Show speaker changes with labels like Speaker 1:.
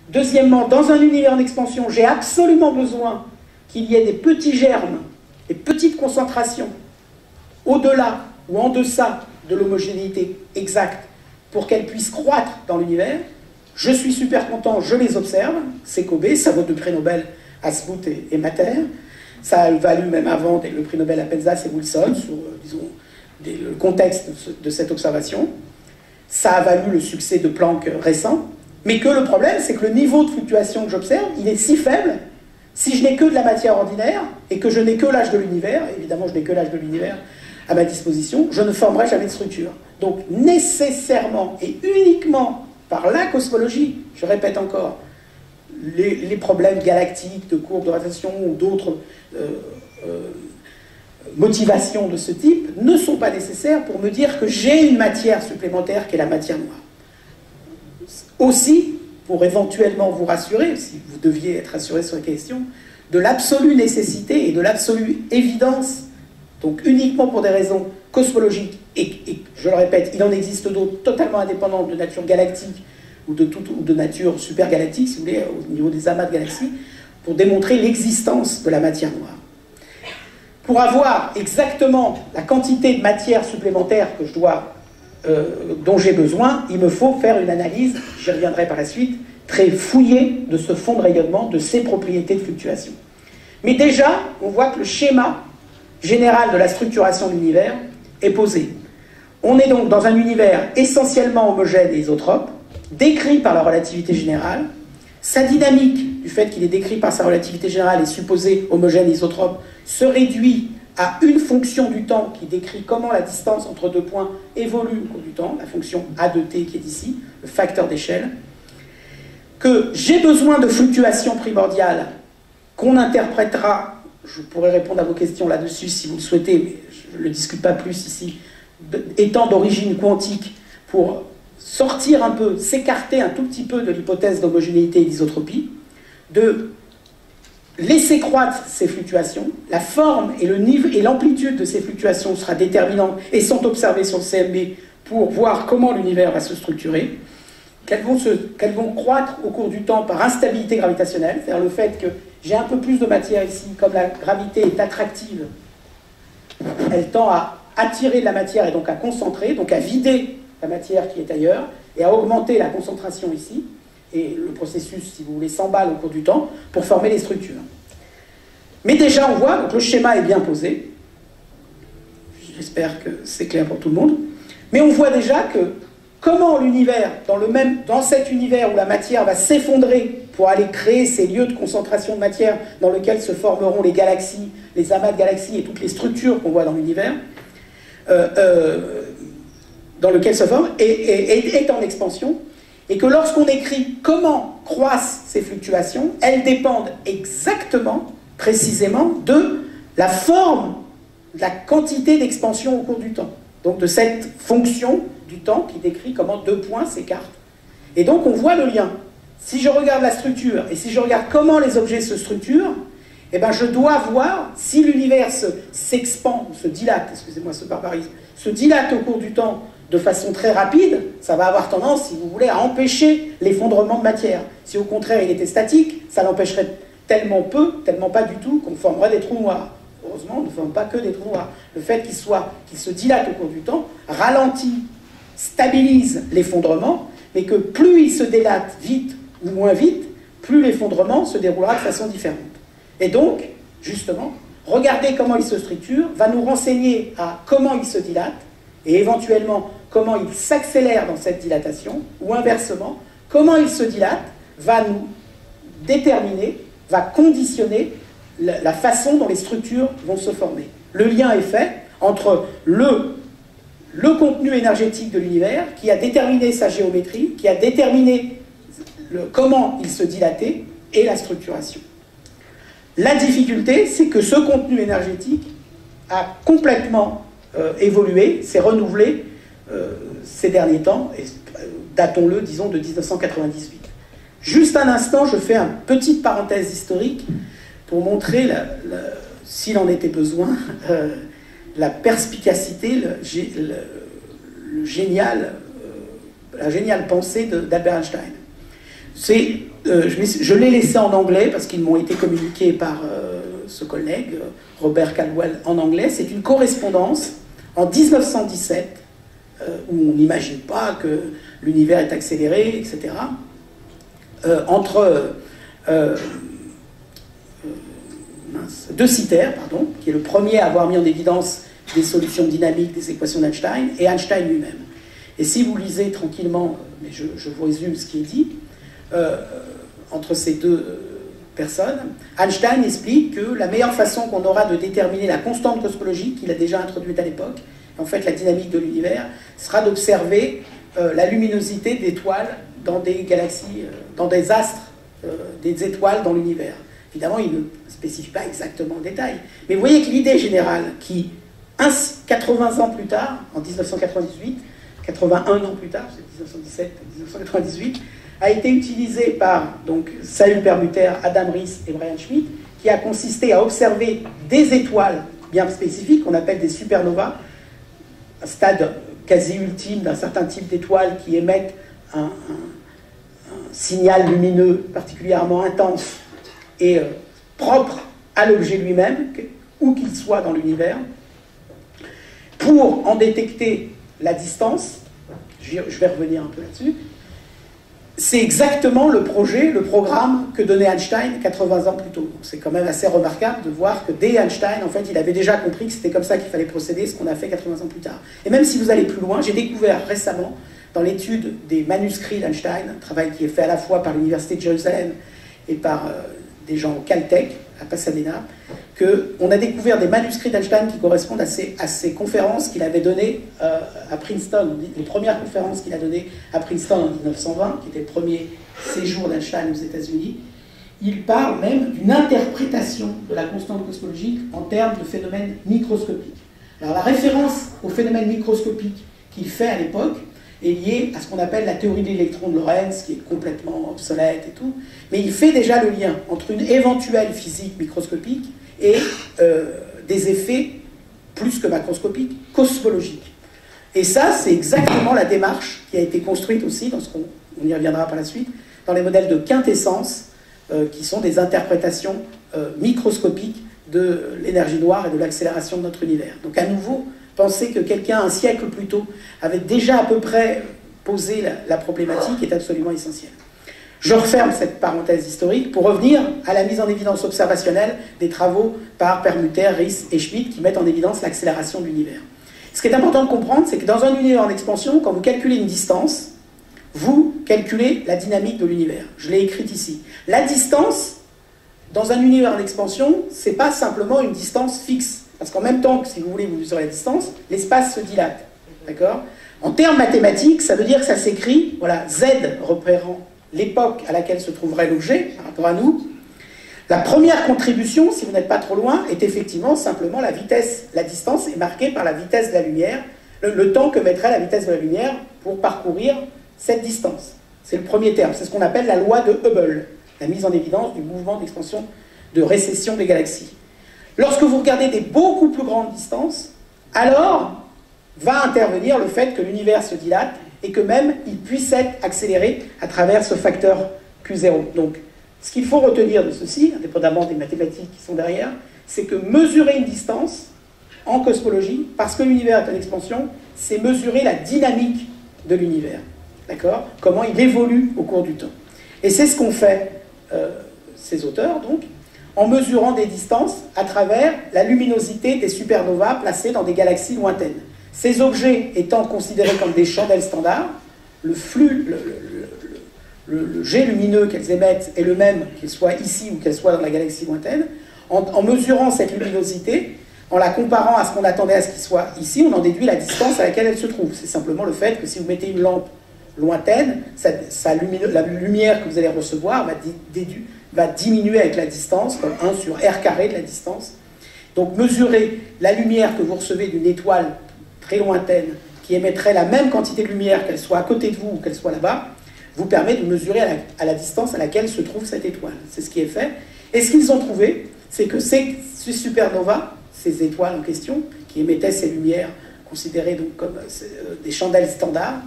Speaker 1: Deuxièmement, dans un univers d'expansion, j'ai absolument besoin qu'il y ait des petits germes, des petites concentrations, au-delà ou en deçà de l'homogénéité exacte, pour qu'elles puissent croître dans l'univers. Je suis super content, je les observe, c'est Kobe, ça vaut 2 prix Nobel à Smoot et Matter. Ça a valu même avant le prix Nobel à Penzas et Wilson, sur disons, le contexte de cette observation. Ça a valu le succès de Planck récent, mais que le problème, c'est que le niveau de fluctuation que j'observe, il est si faible, si je n'ai que de la matière ordinaire, et que je n'ai que l'âge de l'univers, évidemment je n'ai que l'âge de l'univers à ma disposition, je ne formerai jamais de structure. Donc nécessairement et uniquement par la cosmologie, je répète encore, les problèmes galactiques, de courbes de rotation ou d'autres motivations de ce type ne sont pas nécessaires pour me dire que j'ai une matière supplémentaire qui est la matière noire. Aussi, pour éventuellement vous rassurer, si vous deviez être rassuré sur la question, de l'absolue nécessité et de l'absolue évidence, donc uniquement pour des raisons cosmologiques, et je le répète, il en existe d'autres totalement indépendantes de nature galactique ou de nature supergalactique, si vous voulez, au niveau des amas de galaxies, pour démontrer l'existence de la matière noire. Pour avoir exactement la quantité de matière supplémentaire que dont j'ai besoin, il me faut faire une analyse, j'y reviendrai par la suite, très fouillée de ce fond de rayonnement, de ses propriétés de fluctuation. Mais déjà, on voit que le schéma général de la structuration de l'univers est posé. On est donc dans un univers essentiellement homogène et isotrope, décrit par la relativité générale. Sa dynamique, du fait qu'il est décrit par sa relativité générale et supposé homogène et isotrope, se réduit à une fonction du temps qui décrit comment la distance entre 2 points évolue au cours du temps, la fonction A de t qui est ici, le facteur d'échelle, que j'ai besoin de fluctuations primordiales qu'on interprétera, je pourrais répondre à vos questions là-dessus si vous le souhaitez, mais je ne le discute pas plus ici, étant d'origine quantique, pour sortir un peu, s'écarter un tout petit peu de l'hypothèse d'homogénéité et d'isotropie, de laisser croître ces fluctuations, la forme et le niveau et l'amplitude de ces fluctuations sera déterminante et sont observées sur le CMB pour voir comment l'univers va se structurer, qu'elles vont croître au cours du temps par instabilité gravitationnelle, c'est-à-dire le fait que j'ai un peu plus de matière ici, comme la gravité est attractive, elle tend à attirer de la matière et donc à concentrer, donc à vider la matière qui est ailleurs, et à augmenter la concentration ici, et le processus, si vous voulez, s'emballe au cours du temps pour former les structures. Mais déjà, on voit, donc le schéma est bien posé, j'espère que c'est clair pour tout le monde, mais on voit déjà que comment l'univers, dans cet univers où la matière va s'effondrer pour aller créer ces lieux de concentration de matière dans lesquels se formeront les galaxies, les amas de galaxies et toutes les structures qu'on voit dans l'univers, dans lequel se forme, est en expansion, et que lorsqu'on écrit comment croissent ces fluctuations, elles dépendent exactement, précisément, de la forme, de la quantité d'expansion au cours du temps. Donc de cette fonction du temps qui décrit comment 2 points s'écartent. Et donc on voit le lien. Si je regarde la structure, et si je regarde comment les objets se structurent, eh ben je dois voir si l'univers s'expand, se dilate, excusez-moi ce barbarisme, se dilate au cours du temps de façon très rapide, ça va avoir tendance, si vous voulez, à empêcher l'effondrement de matière. Si au contraire il était statique, ça l'empêcherait tellement peu, tellement pas du tout, qu'on formerait des trous noirs. Heureusement, on ne forme pas que des trous noirs. Le fait qu'il se dilate au cours du temps ralentit, stabilise l'effondrement, mais que plus il se dilate vite ou moins vite, plus l'effondrement se déroulera de façon différente. Et donc, justement, regarder comment il se structure va nous renseigner à comment il se dilate, et éventuellement comment il s'accélère dans cette dilatation, ou inversement, comment il se dilate va nous déterminer, va conditionner la façon dont les structures vont se former. Le lien est fait entre le contenu énergétique de l'univers, qui a déterminé sa géométrie, qui a déterminé comment il se dilatait, et la structuration. La difficulté, c'est que ce contenu énergétique a complètement évolué, s'est renouvelé ces derniers temps, et datons-le, disons, de 1998. Juste un instant, je fais une petite parenthèse historique pour montrer, s'il en était besoin, la perspicacité, la géniale pensée d'Albert Einstein. Je l'ai laissé en anglais parce qu'ils m'ont été communiqués par ce collègue, Robert Caldwell, en anglais. C'est une correspondance en 1917, où on n'imagine pas que l'univers est accéléré, etc., entre De Sitter, qui est le premier à avoir mis en évidence des solutions dynamiques des équations d'Einstein, et Einstein lui-même. Et si vous lisez tranquillement, mais je vous résume ce qui est dit, entre ces deux personnes, Einstein explique que la meilleure façon qu'on aura de déterminer la constante cosmologique qu'il a déjà introduite à l'époque, en fait la dynamique de l'univers, sera d'observer la luminosité d'étoiles dans des galaxies, dans des astres, des étoiles dans l'univers. Évidemment, il ne spécifie pas exactement le détail. Mais vous voyez que l'idée générale qui, 80 ans plus tard, en 1998, 81 ans plus tard, c'est 1917, 1998, a été utilisée par donc, Saül Permuter, Adam Riess et Brian Schmidt, qui a consisté à observer des étoiles bien spécifiques, qu'on appelle des supernovas, un stade quasi ultime d'un certain type d'étoiles qui émettent un signal lumineux particulièrement intense et propre à l'objet lui-même, où qu'il soit dans l'univers, pour en détecter la distance. Je vais revenir un peu là-dessus. C'est exactement le projet, le programme que donnait Einstein 80 ans plus tôt. C'est quand même assez remarquable de voir que dès Einstein, en fait, il avait déjà compris que c'était comme ça qu'il fallait procéder, ce qu'on a fait 80 ans plus tard. Et même si vous allez plus loin, j'ai découvert récemment, dans l'étude des manuscrits d'Einstein, un travail qui est fait à la fois par l'Université de Jérusalem et par des gens au Caltech, à Pasadena, qu'on a découvert des manuscrits d'Einstein qui correspondent à ces conférences qu'il avait données à Princeton, les premières conférences qu'il a données à Princeton en 1920, qui était le premier séjour d'Einstein aux États-Unis. Il parle même d'une interprétation de la constante cosmologique en termes de phénomènes microscopiques. Alors la référence aux phénomènes microscopiques qu'il fait à l'époque est liée à ce qu'on appelle la théorie de l'électron de Lorentz, qui est complètement obsolète et tout, mais il fait déjà le lien entre une éventuelle physique microscopique et des effets plus que macroscopiques, cosmologiques. Et ça, c'est exactement la démarche qui a été construite aussi, dans ce qu'on y reviendra par la suite, dans les modèles de quintessence, qui sont des interprétations microscopiques de l'énergie noire et de l'accélération de notre univers. Donc à nouveau, penser que quelqu'un, un siècle plus tôt, avait déjà à peu près posé la problématique est absolument essentiel. Je referme cette parenthèse historique pour revenir à la mise en évidence observationnelle des travaux par Permuter, Riess et Schmidt qui mettent en évidence l'accélération de l'univers. Ce qui est important de comprendre, c'est que dans un univers en expansion, quand vous calculez une distance, vous calculez la dynamique de l'univers. Je l'ai écrite ici. La distance, dans un univers en expansion, ce n'est pas simplement une distance fixe. Parce qu'en même temps que, si vous voulez, vous mesurez la distance, l'espace se dilate. D'accord ? En termes mathématiques, ça veut dire que ça s'écrit, voilà, Z repérant l'époque à laquelle se trouverait l'objet, par rapport à nous. La première contribution, si vous n'êtes pas trop loin, est effectivement simplement la vitesse. La distance est marquée par la vitesse de la lumière, le temps que mettrait la vitesse de la lumière pour parcourir cette distance. C'est le premier terme. C'est ce qu'on appelle la loi de Hubble, la mise en évidence du mouvement d'expansion de récession des galaxies. Lorsque vous regardez des beaucoup plus grandes distances, alors va intervenir le fait que l'univers se dilate et que même il puisse être accéléré à travers ce facteur Q0. Donc, ce qu'il faut retenir de ceci, indépendamment des mathématiques qui sont derrière, c'est que mesurer une distance en cosmologie, parce que l'univers est en expansion, c'est mesurer la dynamique de l'univers. D'accord ? Comment il évolue au cours du temps. Et c'est ce qu'ont fait ces auteurs, donc, en mesurant des distances à travers la luminosité des supernovas placées dans des galaxies lointaines. Ces objets étant considérés comme des chandelles standards, le flux, le jet lumineux qu'elles émettent est le même, qu'elles soient ici ou qu'elles soient dans la galaxie lointaine. En mesurant cette luminosité, en la comparant à ce qu'on attendait à ce qu'il soit ici, on en déduit la distance à laquelle elle se trouve. C'est simplement le fait que si vous mettez une lampe lointaine, la lumière que vous allez recevoir va diminuer avec la distance, comme 1 sur r carré de la distance. Donc mesurer la lumière que vous recevez d'une étoile très lointaine qui émettrait la même quantité de lumière, qu'elle soit à côté de vous ou qu'elle soit là-bas, vous permet de mesurer à la distance à laquelle se trouve cette étoile. C'est ce qui est fait. Et ce qu'ils ont trouvé, c'est que ces supernovas, ces étoiles en question, qui émettaient ces lumières considérées donc comme des chandelles standards,